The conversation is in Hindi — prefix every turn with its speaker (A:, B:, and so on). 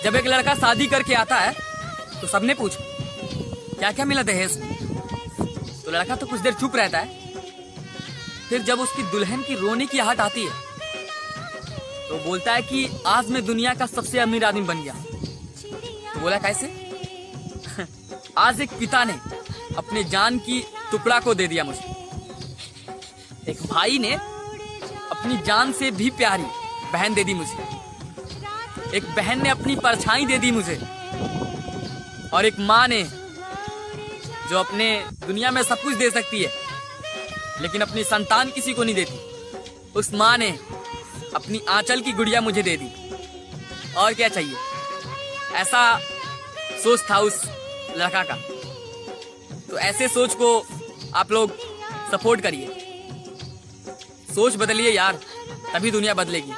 A: जब एक लड़का शादी करके आता है तो सबने पूछा क्या क्या मिला दहेज में। तो लड़का तो कुछ देर चुप रहता है, फिर जब उसकी दुल्हन की रोने की आहट आती है तो बोलता है कि आज मैं दुनिया का सबसे अमीर आदमी बन गया। तो बोला कैसे? आज एक पिता ने अपने जान की टुकड़ा को दे दिया मुझे। एक भाई ने अपनी जान से भी प्यारी बहन दे दी मुझे। एक बहन ने अपनी परछाई दे दी मुझे। और एक माँ ने जो अपने दुनिया में सब कुछ दे सकती है लेकिन अपनी संतान किसी को नहीं देती, उस माँ ने अपनी आंचल की गुड़िया मुझे दे दी। और क्या चाहिए? ऐसा सोच था उस लड़का का। तो ऐसे सोच को आप लोग सपोर्ट करिए, सोच बदलिए यार, तभी दुनिया बदलेगी।